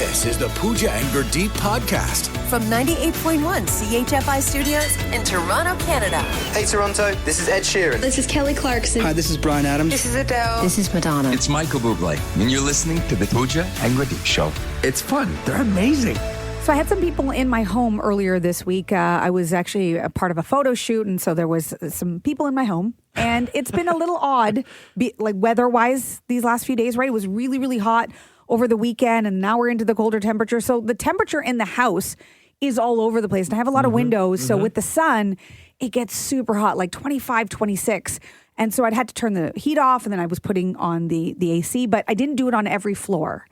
This is the Pooja and Gurdeep podcast. From 98.1 CHFI Studios in Toronto, Canada. Hey Toronto, this is Ed Sheeran. This is Kelly Clarkson. Hi, this is Bryan Adams. This is Adele. This is Madonna. It's Michael Bublé, and you're listening to the Pooja and Gurdeep Show. It's fun. They're amazing. So I had some people in my home earlier this week. I was actually a part of a photo shoot, and so there was some people in my home. And it's been a little odd, like weather-wise, these last few days, right? It was really, really hot over the weekend, and now we're into the colder temperature. So the temperature in the house is all over the place. And I have a lot of windows, so with the sun, it gets super hot, like 25, 26. And so I'd had to turn the heat off, and then I was putting on the AC, but I didn't do it on every floor.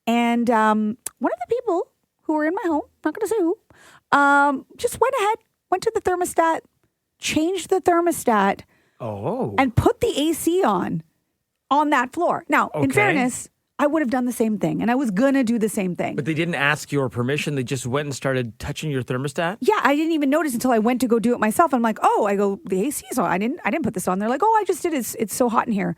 And one of the people who were in my home, not going to say who, just went ahead, went to the thermostat, changed the thermostat, and put the AC on that floor. Now, in fairness, I would have done the same thing, and I was going to do the same thing. But they didn't ask your permission. They just went and started touching your thermostat? Yeah, I didn't even notice until I went to go do it myself. I'm like, the AC is on. I didn't put this on. They're like, I just did it. It's so hot in here,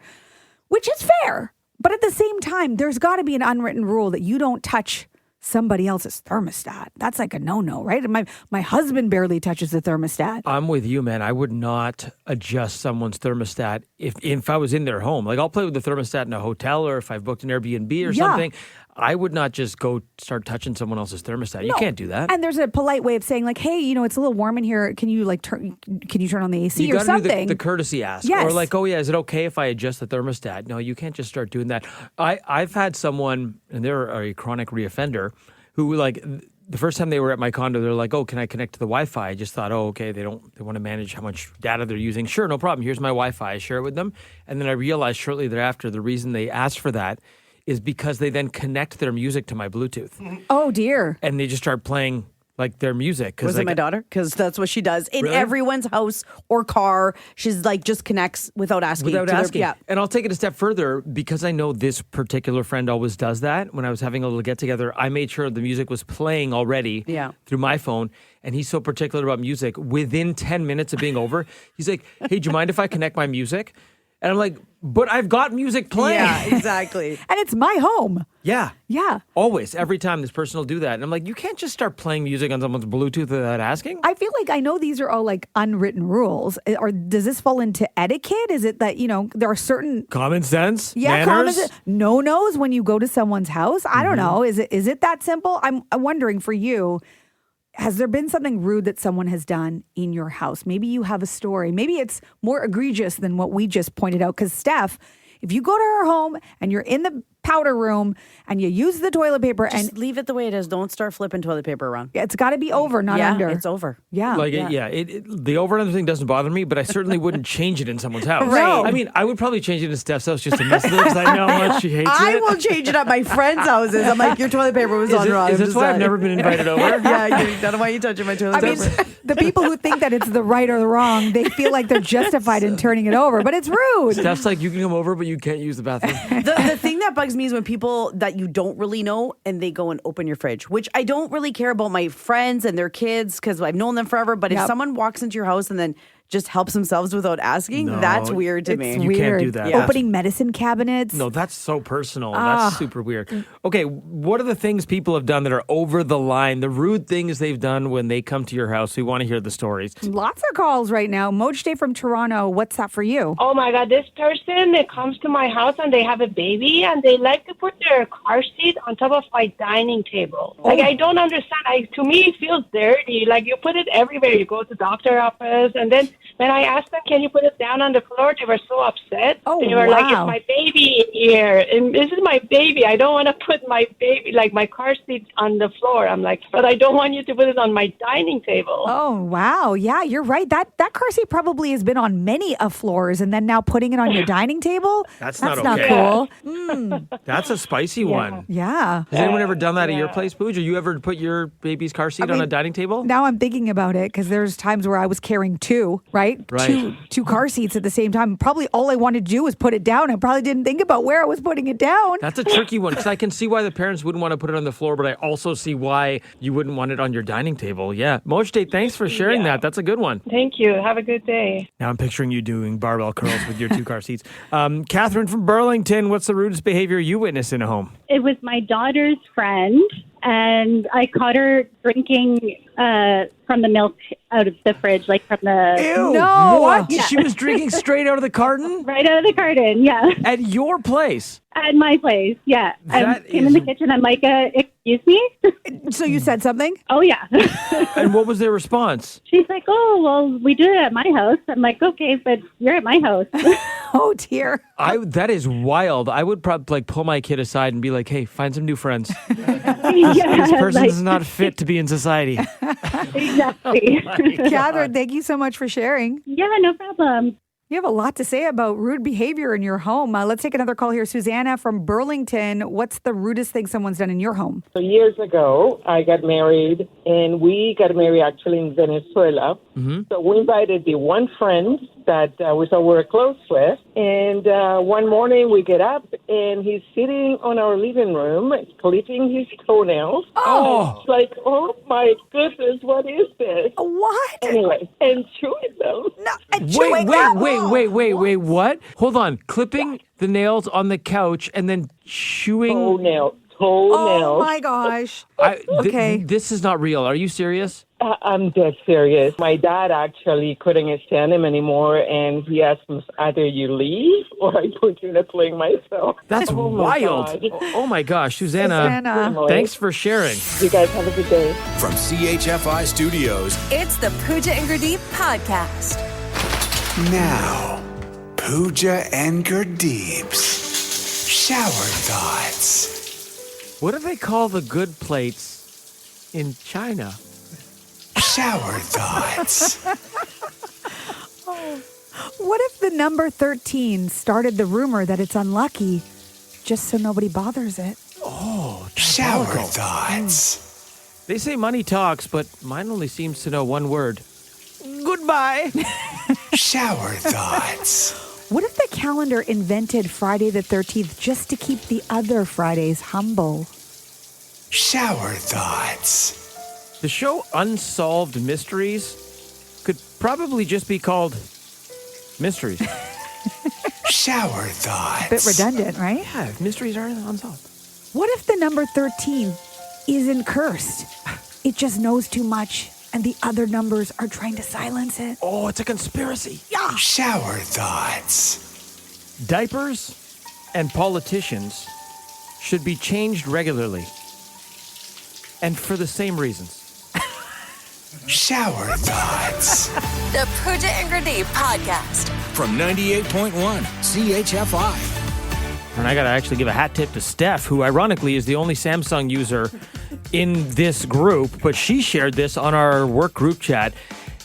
which is fair. But at the same time, there's got to be an unwritten rule that you don't touch somebody else's thermostat. That's like a no-no, right? And my husband barely touches the thermostat. I'm with you, man. I would not adjust someone's thermostat if I was in their home. Like, I'll play with the thermostat in a hotel, or if I've booked an Airbnb or something. I would not just go start touching someone else's thermostat. You can't do that. And there's a polite way of saying, like, hey, it's a little warm in here. Can you turn on the AC or something? You got to do the courtesy ask. Yes. Or like, is it okay if I adjust the thermostat? No, you can't just start doing that. I've had someone, and they're a chronic reoffender, who, like, the first time they were at my condo, they're like, can I connect to the Wi-Fi? I just thought, they want to manage how much data they're using. Sure, no problem. Here's my Wi-Fi. I share it with them. And then I realized shortly thereafter, the reason they asked for that is because they then connect their music to my Bluetooth. Oh, dear. And they just start playing, like, their music. Was it my daughter? Because that's what she does. In everyone's house or car, she's like, just connects without asking. Yeah. And I'll take it a step further, because I know this particular friend always does that. When I was having a little get-together, I made sure the music was playing already through my phone. And he's so particular about music. Within 10 minutes of being over, he's like, hey, do you mind if I connect my music? And I'm like, but I've got music playing. Yeah, exactly. And it's my home. Yeah. Yeah. Always. Every time this person will do that. And I'm like, you can't just start playing music on someone's Bluetooth without asking. I feel like I know these are all like unwritten rules. Or does this fall into etiquette? Is it that, there are certain common sense? Yeah, manners? No-nos when you go to someone's house? I don't know. Is it that simple? I'm wondering for you, has there been something rude that someone has done in your house? Maybe you have a story. Maybe it's more egregious than what we just pointed out. Because Steph, if you go to her home and you're in the powder room and you use the toilet paper Just leave it the way it is. Don't start flipping toilet paper around. It's got to be over, not under. It's over. Yeah. The over and under thing doesn't bother me, but I certainly wouldn't change it in someone's house. Right. I mean, I would probably change it in Steph's house just to mess with her, because I know how much she hates it. I will change it at my friends' houses. I'm like, your toilet paper was on wrong. Is this why I've never been invited over? I don't want you touching my toilet paper. The people who think that it's the right or the wrong, they feel like they're justified in turning it over, but it's rude. Steph's like, you can come over, but you can't use the bathroom. The thing that bugs me is when people that you don't really know and they go and open your fridge, which I don't really care about my friends and their kids because I've known them forever. But if someone walks into your house and then just helps themselves without asking, that's weird to me. You can't do that. Opening medicine cabinets. No, that's so personal. That's super weird. Okay, what are the things people have done that are over the line, the rude things they've done when they come to your house? We want to hear the stories. Lots of calls right now. Moj Day from Toronto, what's that for you? Oh my God, this person that comes to my house and they have a baby and they like to put their car seat on top of my dining table. Like, I don't understand. To me, it feels dirty. Like, you put it everywhere. You go to the doctor office, and then when I asked them, can you put it down on the floor, they were so upset. They were like, it's my baby in here. And this is my baby. I don't want to put my baby, like my car seat on the floor. I'm like, but I don't want you to put it on my dining table. Oh, wow. Yeah, you're right. That car seat probably has been on many floors, and then now putting it on your dining table? That's not okay. cool. That's a spicy one. Yeah. Has anyone ever done that at your place, Pooja? You ever put your baby's car seat on a dining table? Now I'm thinking about it because there's times where I was carrying two. right? Right. Two car seats at the same time. Probably all I wanted to do was put it down. I probably didn't think about where I was putting it down. That's a tricky one because I can see why the parents wouldn't want to put it on the floor, but I also see why you wouldn't want it on your dining table. Yeah. Mojde, thanks for sharing that. That's a good one. Thank you. Have a good day. Now I'm picturing you doing barbell curls with your 2 car seats. Catherine from Burlington, what's the rudest behavior you witness in a home? It was my daughter's friend, and I caught her drinking from the milk out of the fridge, like from the... Ew. No. What? Yeah. She was drinking straight out of the carton? Right out of the carton, yeah. At your place? At my place, yeah. I That came in the is- kitchen, I'm like, excuse me? So you said something? Oh, yeah. And what was their response? She's like, oh, well, we do it at my house. I'm like, okay, but you're at my house. Oh, dear. That is wild. I would probably pull my kid aside and be like, hey, find some new friends. Yeah, This person like- is not fit to be in society. Exactly. Catherine, thank you so much for sharing. Yeah, no problem. You have a lot to say about rude behavior in your home. Let's take another call here. Susanna from Burlington. What's the rudest thing someone's done in your home? So years ago, I got married, and we got married actually in Venezuela. So we invited the one friend that we were close with, and one morning we get up, and he's sitting on our living room, clipping his toenails. Oh. It's like, oh my goodness, what is this? What? Anyway, and chewing them. Wait, what? Hold on. Clipping the nails on the couch and then chewing. Toenails. Oh, my gosh. Okay. This is not real. Are you serious? I'm dead serious. My dad actually couldn't stand him anymore, and he asked me, either you leave or I put you in a plane myself. That's Oh, my wild. God. Oh my gosh, Susanna. Thanks for sharing. You guys have a good day. From CHFI Studios, It's the Pooja and Gurdeep podcast. now, Pooja and Gurdeep's Shower Thoughts. What do they call the good plates in China? Shower Thoughts. What if the number 13 started the rumor that it's unlucky just so nobody bothers it? Shower Thoughts. They say money talks, but mine only seems to know one word. Goodbye. Shower Thoughts. What if the calendar invented Friday the 13th just to keep the other Fridays humble? Shower Thoughts. The show Unsolved Mysteries could probably just be called Mysteries. Shower Thoughts. Bit redundant, right? Yeah, mysteries are unsolved. What if the number 13 isn't cursed? It just knows too much and the other numbers are trying to silence it. Oh, it's a conspiracy. Yeah. Shower Thoughts. Diapers and politicians should be changed regularly. And for the same reasons. Shower Thoughts. The Pooja and Gurdeep podcast. From 98.1 CHFI. And I got to actually give a hat tip to Steph, who ironically is the only Samsung user in this group, but she shared this on our work group chat.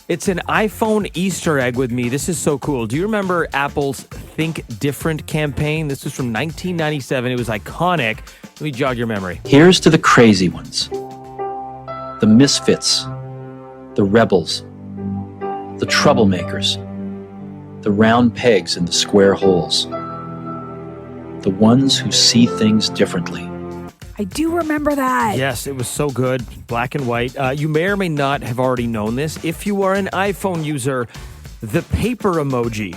It's an iPhone Easter egg with me. This is so cool. Do you remember Apple's Think Different campaign? This was from 1997. It was iconic. Let me jog your memory. Here's to the crazy ones, the misfits, the rebels, the troublemakers, the round pegs in the square holes, the ones who see things differently. I do remember that. Yes, it was so good. Black and white. You may or may not have already known this. If you are an iPhone user, the paper emoji.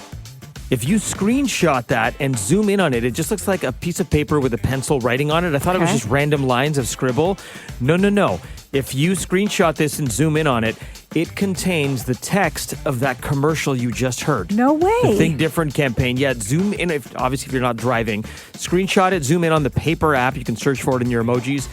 If you screenshot that and zoom in on it, it just looks like a piece of paper with a pencil writing on it. I thought it was just random lines of scribble. No. If you screenshot this and zoom in on it, it contains the text of that commercial you just heard. No way. The Think Different campaign. Yeah, zoom in. Obviously, if you're not driving, screenshot it, zoom in on the paper app. You can search for it in your emojis.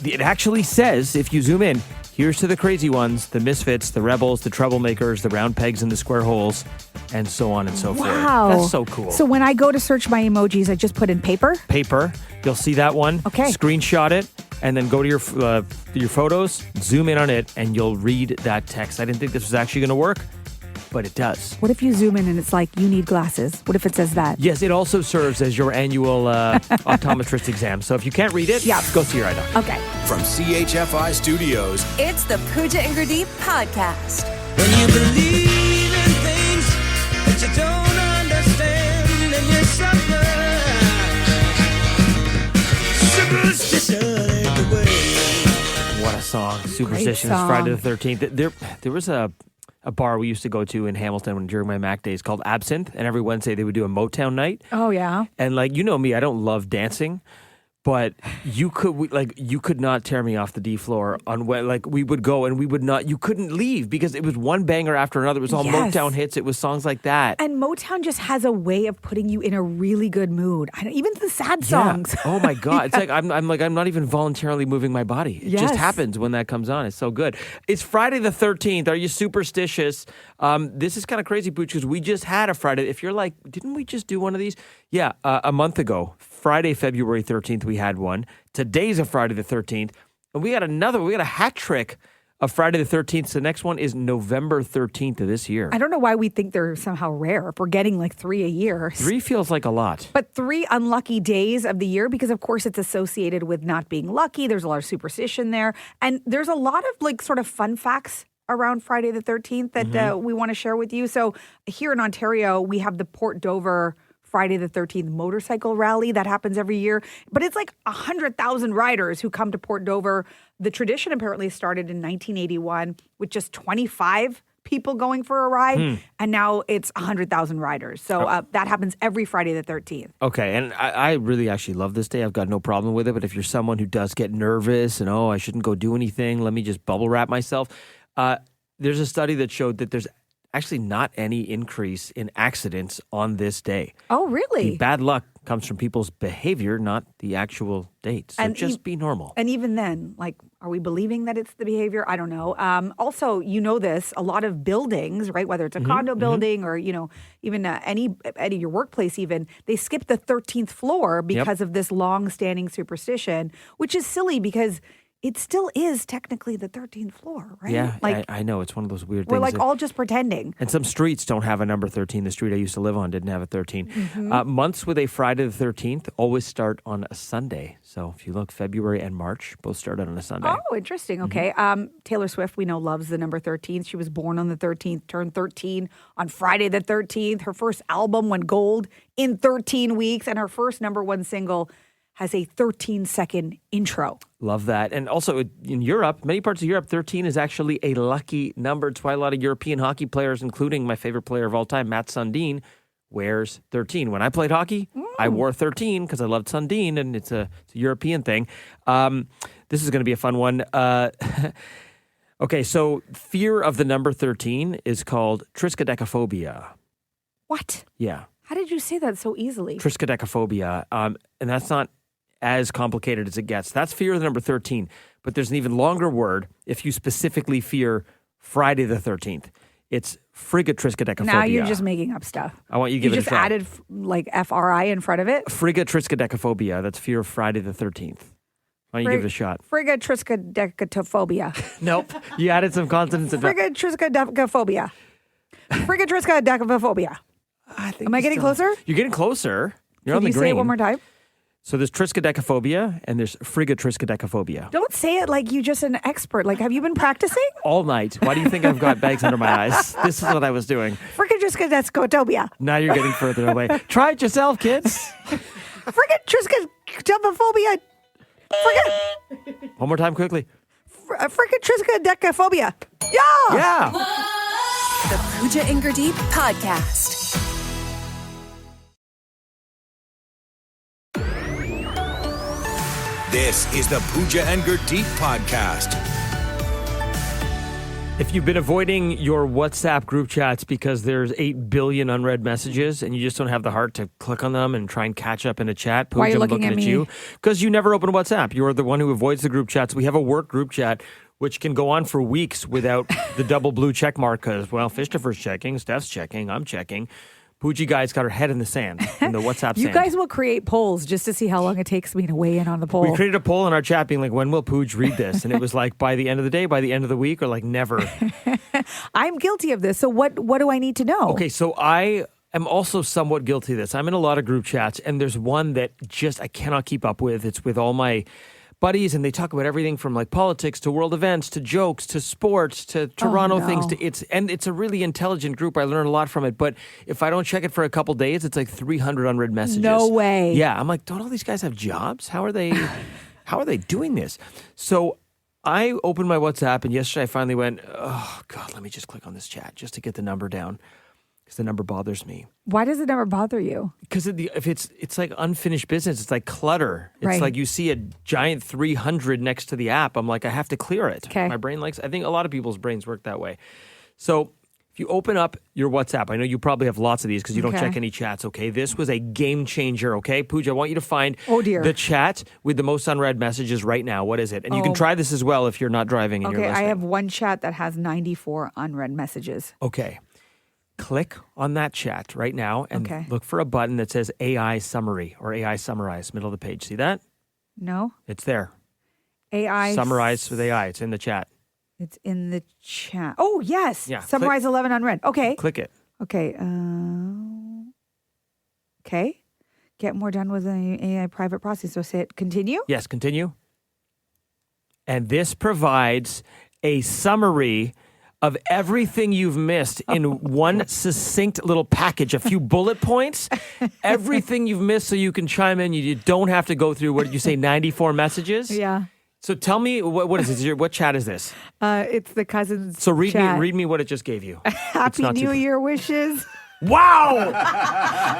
It actually says, if you zoom in, here's to the crazy ones, the misfits, the rebels, the troublemakers, the round pegs in the square holes, and so on and so forth. Wow. That's so cool. So when I go to search my emojis, I just put in paper? Paper, you'll see that one. Okay. Screenshot it, and then go to your photos, zoom in on it, and you'll read that text. I didn't think this was actually going to work, but it does. What if you zoom in and it's like, you need glasses? What if it says that? Yes, it also serves as your annual optometrist exam. So if you can't read it, go see your eye doctor. Okay. From CHFI Studios, It's the Pooja and Gurdeep podcast. when you believe song. Superstitions, song. Friday the 13th. There was a bar we used to go to in Hamilton during my Mac days called Absinthe, and every Wednesday they would do a Motown night. Oh, yeah. And like, you know me, I don't love dancing. But you could not tear me off the D floor on when we would go and you couldn't leave because it was one banger after another. It was all Motown hits. It was songs like that. And Motown just has a way of putting you in a really good mood. Even the sad songs. Oh my God. It's like I'm not even voluntarily moving my body. It just happens when that comes on. It's so good. It's Friday the 13th. Are you superstitious? This is kind of crazy, Pooch, because we just had a Friday. If you're like, didn't we just do one of these? Yeah, a month ago. Friday, February 13th, we had one. Today's a Friday the 13th. And we got a hat trick of Friday the 13th. So the next one is November 13th of this year. I don't know why we think they're somehow rare if we're getting like 3 a year. 3 feels like a lot. But 3 unlucky days of the year because, of course, it's associated with not being lucky. There's a lot of superstition there. And there's a lot of sort of fun facts around Friday the 13th that we want to share with you. So here in Ontario, we have the Port Dover Friday the 13th motorcycle rally that happens every year. But it's like 100,000 riders who come to Port Dover. The tradition apparently started in 1981 with just 25 people going for a ride. And now it's 100,000 riders. So that happens every Friday the 13th. Okay. And I really actually love this day. I've got no problem with it. But if you're someone who does get nervous and, I shouldn't go do anything, let me just bubble wrap myself. There's a study that showed that there's actually not any increase in accidents on this day. Oh, really? The bad luck comes from people's behavior, not the actual date. So just be normal. And even then, are we believing that it's the behavior? I don't know. Also, a lot of buildings, right, whether it's a condo building or, even any your workplace even, they skip the 13th floor because of this long-standing superstition, which is silly because it still is technically the 13th floor, right? Yeah, I know. It's one of those weird we're things. We're all just pretending. And some streets don't have a number 13. The street I used to live on didn't have a 13. Months with a Friday the 13th always start on a Sunday. So if you look, February and March both started on a Sunday. Oh, interesting. Okay. Taylor Swift, we know, loves the number 13. She was born on the 13th, turned 13 on Friday the 13th. Her first album went gold in 13 weeks, and her first number 1 single has a 13-second intro. Love that. And also in Europe, many parts of Europe, 13 is actually a lucky number. It's why a lot of European hockey players, including my favorite player of all time, Matt Sundin, wears 13. When I played hockey, I wore 13 because I loved Sundin, and it's a European thing. This is going to be a fun one. Okay, so fear of the number 13 is called triskaidekaphobia. What? Yeah. How did you say that so easily? Triskaidekaphobia. And that's not as complicated as it gets. That's fear of the number 13. But there's an even longer word if you specifically fear Friday the 13th. It's frigatriskaidekaphobia. Now you're just making up stuff. I want you to give it a try. You just added FRI in front of it? Frigatriskaidekaphobia. That's fear of Friday the 13th. Why don't you give it a shot? Frigatriskaidekaphobia. Nope. You added some consonants. Frigatriskaidekaphobia. Frigatriskaidekaphobia. Am I getting closer? You're getting closer. You're Can on the you green. say it one more time? So there's triskaidekaphobia and there's frigatriskaidekaphobia. Don't say it like you're just an expert. Have you been practicing? All night. Why do you think I've got bags under my eyes? This is what I was doing. Frigatriskaidekaphobia. Now you're getting further away. Try it yourself, kids. Frigatriskaidekaphobia. One more time quickly. Frigatriskaidekaphobia. Yeah. Yeah. The Pooja and Gurdeep podcast. This is the Pooja and Gurdeep podcast. If you've been avoiding your WhatsApp group chats because there's 8 billion unread messages and you just don't have the heart to click on them and try and catch up in a chat, Pooja, why are you I'm looking looking at you me? because you never open WhatsApp. You're the one who avoids the group chats. We have a work group chat which can go on for weeks without the double blue check mark because, Christopher's checking, Steph's checking, I'm checking. Pooja guy's got her head in the sand, in the WhatsApp You sand. guys will create polls just to see how long it takes me to weigh in on the poll. We created a poll in our chat being like, when will Pooja read this? And it was like, by the end of the day, by the end of the week, or like never. I'm guilty of this. So what do I need to know? Okay, so I am also somewhat guilty of this. I'm in a lot of group chats, and there's one that just I cannot keep up with. It's with all my buddies, and they talk about everything from like politics to world events to jokes to sports to Toronto things. It's a really intelligent group. I learn a lot from it. But if I don't check it for a couple days, it's like 300 unread messages. No way. Yeah, I'm like, don't all these guys have jobs? How are they? How are they doing this? So I opened my WhatsApp, and yesterday I finally went, oh, God, let me just click on this chat just to get the number down because the number bothers me. Why does it never bother you? Because if it's like unfinished business. It's like clutter. It's like you see a giant 300 next to the app. I'm like, I have to clear it. Okay. My brain I think a lot of people's brains work that way. So if you open up your WhatsApp, I know you probably have lots of these because you don't check any chats, okay? This was a game changer, okay? Pooja, I want you to find the chat with the most unread messages right now. What is it? And you can try this as well if you're not driving and you're listening. I have one chat that has 94 unread messages. Okay. Click on that chat right now and look for a button that says AI Summary or AI Summarize, middle of the page. See that? No. It's there. AI. Summarize with AI. It's in the chat. It's in the chat. Oh, yes. Yeah. Summarize 11 unread. Okay. Click it. Okay. Okay. Get more done with an AI private process. So say it. Continue. Yes, continue. And this provides a summary of everything you've missed in one succinct little package, a few bullet points, everything you've missed so you can chime in. You don't have to go through, what did you say, 94 messages? Yeah. So tell me, what is this? What chat is this? It's the cousins. So read chat. me what it just gave you. Happy New Year wishes. Wow!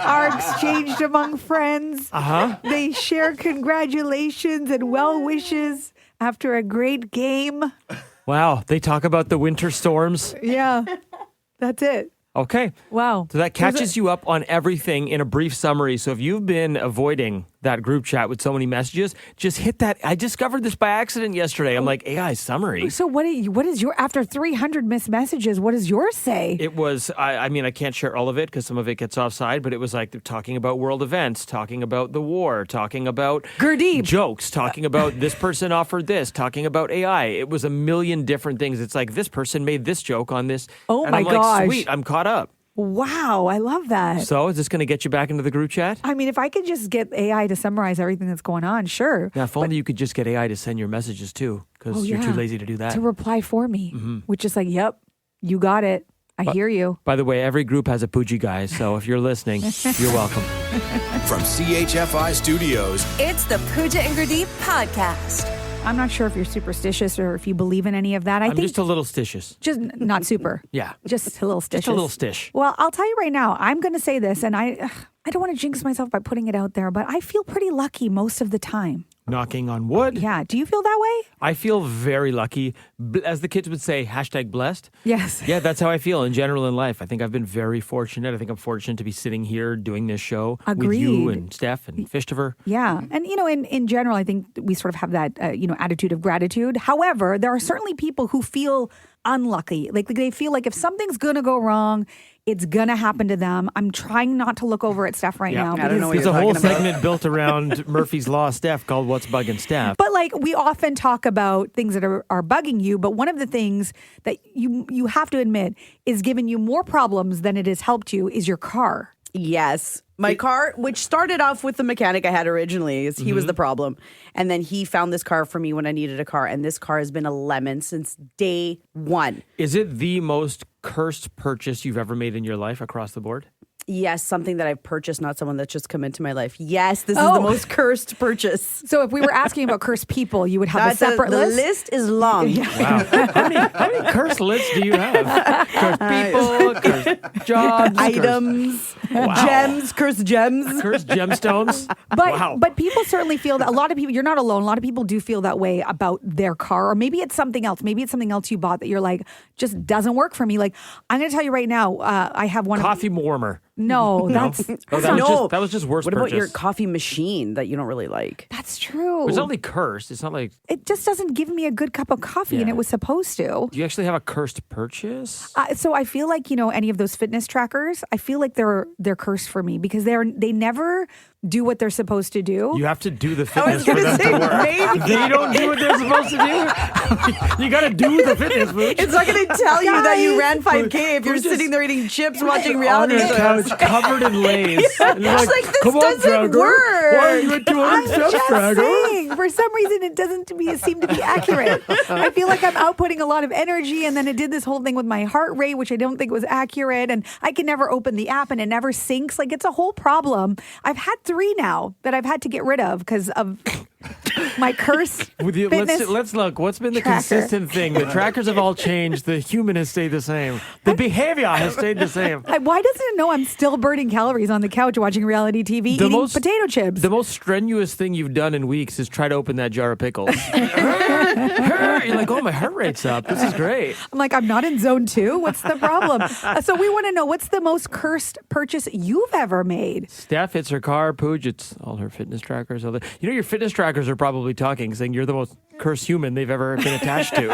Are exchanged among friends. Uh-huh. They share congratulations and well wishes after a great game. Wow. They talk about the winter storms. Yeah. That's it. Okay. Wow. So that catches you up on everything in a brief summary. So if you've been avoiding that group chat with so many messages, just hit that. I discovered this by accident yesterday. I'm like, AI summary. So what is your, after 300 missed messages, what does yours say? It was, I mean, I can't share all of it because some of it gets offside, but it was like they're talking about world events, talking about the war, talking about Gurdeep. Jokes, talking about this person offered this, talking about AI. It was a million different things. It's like this person made this joke on this. Oh and my I'm like, gosh. sweet, I'm caught up. Wow, I love that. So is this going to get you back into the group chat? I mean, if I could just get AI to summarize everything that's going on, sure. Now, if only you could just get AI to send your messages too, because you're too lazy to do that. To reply for me, which is like, yep, you got it. I hear you. By the way, every group has a Pooji guy, so if you're listening, you're welcome. From CHFI Studios, It's the Pooja and Gurdeep podcast. I'm not sure if you're superstitious or if you believe in any of that. I'm think just a little stitious. Just not super. Yeah. Just a little stitious. Just a little stish. Well, I'll tell you right now, I'm going to say this, and I don't want to jinx myself by putting it out there, but I feel pretty lucky most of the time. Knocking on wood. Yeah. Do you feel that way? I feel very lucky. As the kids would say, #blessed. Yes. Yeah, that's how I feel in general in life. I think I've been very fortunate. I think I'm fortunate to be sitting here doing this show with you and Steph and Fishtover. Yeah. And, in general, I think we sort of have that, attitude of gratitude. However, there are certainly people who feel unlucky. Like they feel like if something's going to go wrong, it's going to happen to them. I'm trying not to look over at Steph right now. I don't know what There's you're a whole talking about. segment built around Murphy's Law, Steph, called What's Bugging Steph. But we often talk about things that are bugging you. But one of the things that you have to admit is giving you more problems than it has helped you is your car. Yes. My car, which started off with the mechanic I had originally, he was the problem. And then he found this car for me when I needed a car. And this car has been a lemon since day one. Is it the most cursed purchase you've ever made in your life across the board? Yes, something that I've purchased, not someone that's just come into my life. Yes, this is the most cursed purchase. So if we were asking about cursed people, you would have a separate the list? The list is long. Wow. How many cursed lists do you have? Cursed people, cursed jobs, items, gems, cursed gems. Cursed gemstones. But people certainly feel that a lot of people, you're not alone. A lot of people do feel that way about their car, or maybe it's something else. Maybe it's something else you bought that you're like, just doesn't work for me. Like, I'm going to tell you right now, I have one. Coffee warmer. No, that was just worse. What about purchase. your coffee machine that you don't really like? That's true. It's not like cursed. It's not like it just doesn't give me a good cup of coffee, and it was supposed to. Do you actually have a cursed purchase? So I feel like any of those fitness trackers, I feel like they're cursed for me because they never do what they're supposed to do. You have to do the fitness for them to work. Maybe. They don't do what they're supposed to do. You got to do the fitness, Mooch. It's not going to tell you that you ran 5K if you're sitting there eating chips watching reality on a shows. couch covered in Lay's. And you're It's like, this come on, doesn't Tracker. work. Why are you at 200 steps, Just Tracker? saying, for some reason, it doesn't seem to be accurate. I feel like I'm outputting a lot of energy, and then it did this whole thing with my heart rate, which I don't think was accurate, and I can never open the app, and it never syncs. Like, it's a whole problem. I've had 3 now that I've had to get rid of because of My curse. Let's look. What's been the tracker. consistent thing? The trackers have all changed. The human has stayed the same. The behavior has stayed the same. Why doesn't it know I'm still burning calories on the couch watching reality TV, eating potato chips? The most strenuous thing you've done in weeks is try to open that jar of pickles. You're like, oh, my heart rate's up. This is great. I'm like, I'm not in zone 2. What's the problem? So we want to know, what's the most cursed purchase you've ever made? Steph, it's her car. Pooj, it's all her fitness trackers. Your fitness trackers are probably talking, saying you're the most cursed human they've ever been attached to.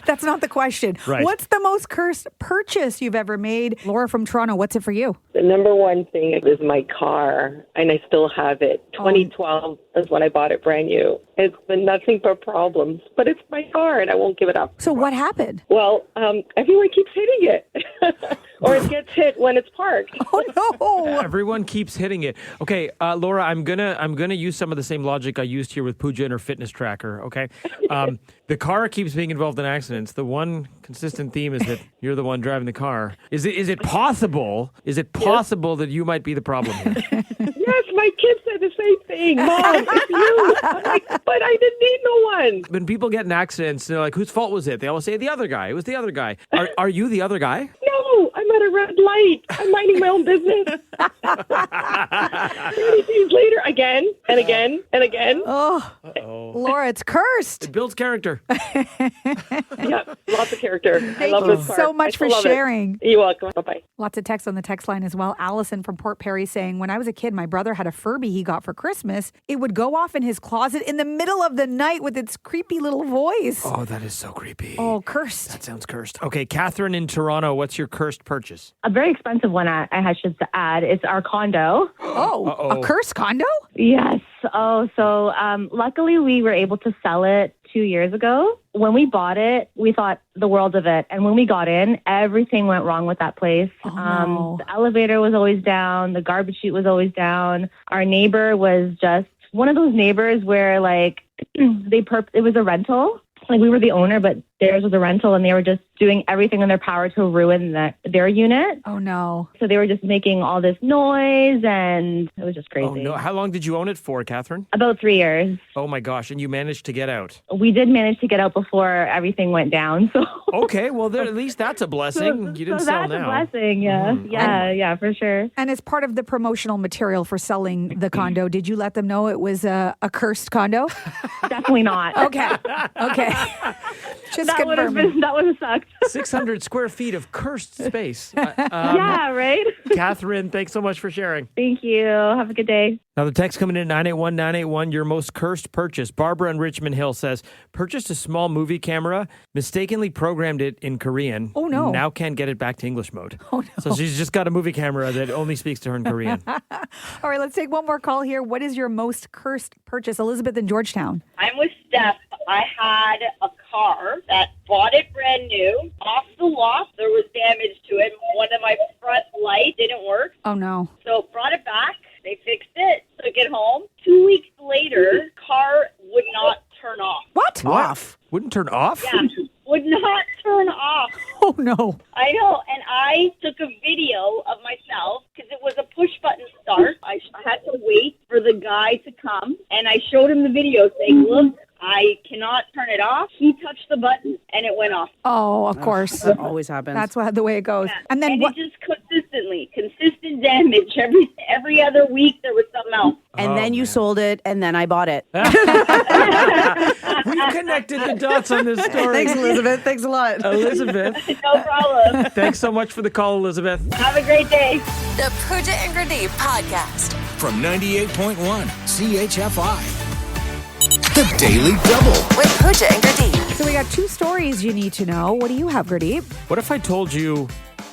That's not the question. Right. What's the most cursed purchase you've ever made? Laura from Toronto, what's it for you? The number one thing is my car, and I still have it. 2012 is when I bought it brand new. It's been nothing but problems, but it's my car, and I won't give it up. So what happened? Well, everyone keeps hitting it. Or it gets hit when it's parked. Oh, no. Everyone keeps hitting it. Okay, Laura, I'm gonna use some of the same logic I used here with Pooja and her fitness tracker, okay? The car keeps being involved in accidents. The one consistent theme is that you're the one driving the car. Is it possible that you might be the problem here? Yes, my kids said the same thing. Mom, it's you. I'm like, but I didn't need no one. When people get in accidents, they're like, whose fault was it? They always say the other guy. It was the other guy. Are you the other guy? No, I'm at a red light. I'm minding my own business. 30 days later, again and again and again. Oh, Laura, it's cursed. It builds character. Yeah, lots of character. Thank I love you this car. so much I for love sharing. It. You're welcome. Bye-bye. Lots of text on the text line as well. Allison from Port Perry saying, when I was a kid, my brother had a Furby he got for Christmas. It would go off in his closet in the middle of the night with its creepy little voice. Oh, that is so creepy. Oh, cursed. That sounds cursed. Okay, Catherine in Toronto, what's your cursed purchase? A very expensive one, I should add. It's our condo. A cursed condo? Yes. So luckily we were able to sell it 2 years ago. When we bought it, we thought the world of it. And when we got in, everything went wrong with that place. No. The elevator was always down. The garbage chute was always down. Our neighbor was just one of those neighbors where, like, it was a rental. Like, we were the owner, but theirs was a rental, and they were just doing everything in their power to ruin their unit. Oh, no. So they were just making all this noise, and it was just crazy. Oh, no. How long did you own it for, Catherine? About 3 years. Oh, my gosh. And you managed to get out? We did manage to get out before everything went down. So Okay. Well, at least that's a blessing. You didn't sell that's now. a blessing, yeah. Yeah, for sure. And as part of the promotional material for selling the condo, did you let them know it was a cursed condo? Definitely not. Okay. Just that would have sucked. 600 square feet of cursed space. Yeah, right? Catherine, thanks so much for sharing. Thank you. Have a good day. Now, the text coming in 981-981, your most cursed purchase. Barbara in Richmond Hill says, purchased a small movie camera, mistakenly programmed it in Korean. Oh, no. Now can't get it back to English mode. Oh, no. So she's just got a movie camera that only speaks to her in Korean. All right, let's take one more call here. What is your most cursed purchase? Elizabeth in Georgetown. I'm with Steph. I had a car that bought it brand new. Off the lot, there was damage to it. One of my front lights didn't work. Oh, no. So brought it back. They fixed it. Took it home. 2 weeks later, car would not turn off. What? Off? Wouldn't turn off? Yeah, would not turn off. Oh, no. I know, and I took a video of myself because it was a push-button start. I had to wait for the guy to come, and I showed him the video saying, look, I cannot turn it off. He touched the button, and it went off. Oh, of course. That always happens. That's the way it goes. Yeah. And then what? It just consistent damage. Every other week there was something else. And then you sold it, and then I bought it. We connected the dots on this story. Thanks, Elizabeth. Thanks a lot. Elizabeth. No problem. Thanks so much for the call, Elizabeth. Have a great day. The Pooja and Gurdeep podcast. From 98.1 CHFI. The Daily Double. With Pooja and Gurdeep. So we got 2 stories you need to know. What do you have, Gurdeep? What if I told you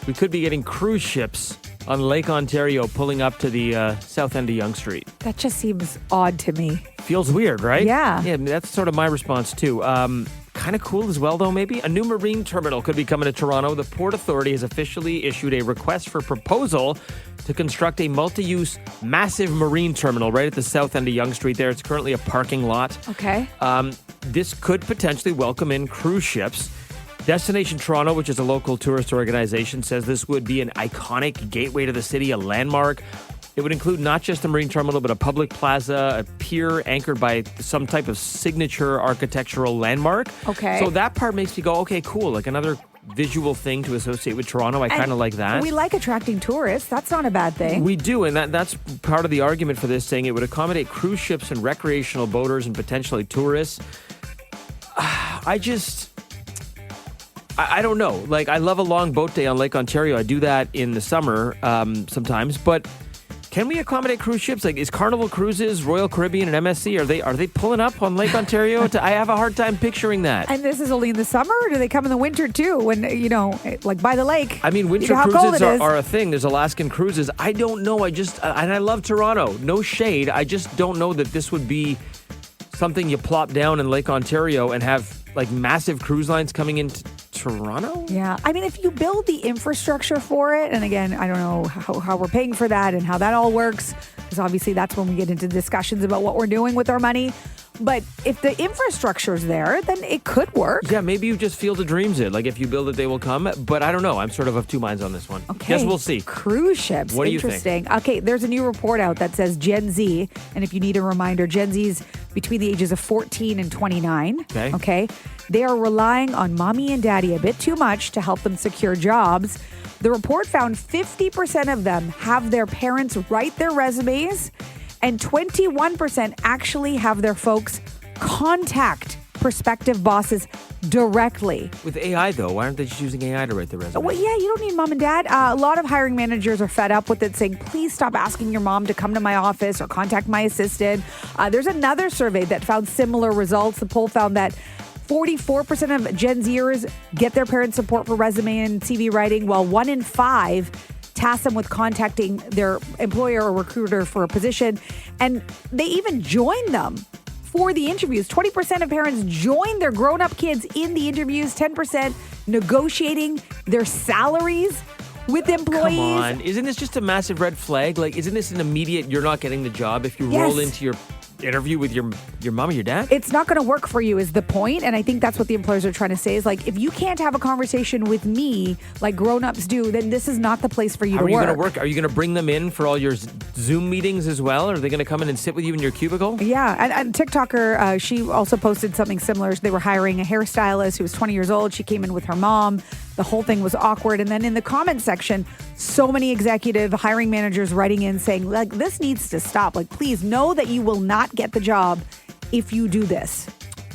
we could be getting cruise ships on Lake Ontario pulling up to the south end of Yonge Street? That just seems odd to me. Feels weird, right? Yeah. Yeah, that's sort of my response too. Kind of cool as well, though, maybe. A new marine terminal could be coming to Toronto. The Port Authority has officially issued a request for proposal to construct a multi-use massive marine terminal right at the south end of Yonge Street there. It's currently a parking lot. Okay. This could potentially welcome in cruise ships. Destination Toronto, which is a local tourist organization, says this would be an iconic gateway to the city, a landmark. It would include not just a marine terminal, but a public plaza, a pier anchored by some type of signature architectural landmark. Okay. So that part makes me go, okay, cool. Like another visual thing to associate with Toronto. I kind of like that. We like attracting tourists. That's not a bad thing. We do, and that's part of the argument for this, saying it would accommodate cruise ships and recreational boaters and potentially tourists. I don't know. Like, I love a long boat day on Lake Ontario. I do that in the summer sometimes, but can we accommodate cruise ships? Like, is Carnival Cruises, Royal Caribbean, and MSC, are they pulling up on Lake Ontario? I have a hard time picturing that. And this is only in the summer, or do they come in the winter too? When, like by the lake. I mean, winter cruises are a thing. There's Alaskan cruises. I don't know. And I love Toronto. No shade. I just don't know that this would be something you plop down in Lake Ontario and have like massive cruise lines coming into Toronto? Yeah. I mean, if you build the infrastructure for it, and again, I don't know how we're paying for that and how that all works, because obviously that's when we get into discussions about what we're doing with our money. But if the infrastructure's there, then it could work. Yeah, maybe you just Field of Dreams it. Like, if you build it, they will come. But I don't know. I'm sort of two minds on this one. Okay. Guess we'll see. Cruise ships. What do you Interesting. think? Okay, there's a new report out that says Gen Z, and if you need a reminder, Gen Z's between the ages of 14 and 29. Okay. They are relying on mommy and daddy a bit too much to help them secure jobs. The report found 50% of them have their parents write their resumes, and 21% actually have their folks contact prospective bosses directly. With AI, though, why aren't they just using AI to write the resume? Well, yeah, you don't need mom and dad. A lot of hiring managers are fed up with it, saying, please stop asking your mom to come to my office or contact my assistant. There's another survey that found similar results. The poll found that 44% of Gen Zers get their parents' support for resume and CV writing, while 1 in 5 task them with contacting their employer or recruiter for a position. And they even join them for the interviews. 20% of parents join their grown-up kids in the interviews, 10% negotiating their salaries with employees. Come on. Isn't this just a massive red flag? Like, isn't this an immediate you're not getting the job if you roll into your interview with your mom or your dad? It's not going to work for you is the point. And I think that's what the employers are trying to say is like, if you can't have a conversation with me like grown-ups do, then this is not the place for you to work. How are you going to work? Are you going to bring them in for all your Zoom meetings as well? Or are they going to come in and sit with you in your cubicle? Yeah. And TikToker, she also posted something similar. They were hiring a hairstylist who was 20 years old. She came in with her mom. The whole thing was awkward. And then in the comment section, so many executive hiring managers writing in saying, like, this needs to stop. Like, please know that you will not get the job if you do this.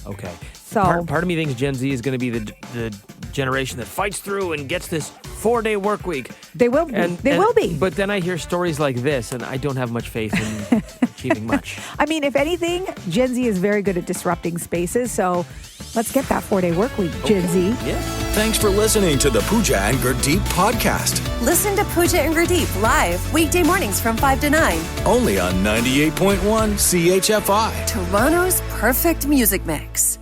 Okay. So part of me thinks Gen Z is going to be the generation that fights through and gets this 4-day work week. They will be. They will be. But then I hear stories like this, and I don't have much faith in achieving much. I mean, if anything, Gen Z is very good at disrupting spaces. So let's get that 4-day work week, Gen Z. Yeah. Thanks for listening to the Pooja and Gurdeep podcast. Listen to Pooja and Gurdeep live weekday mornings from 5 to 9. Only on 98.1 CHFI. Toronto's perfect music mix.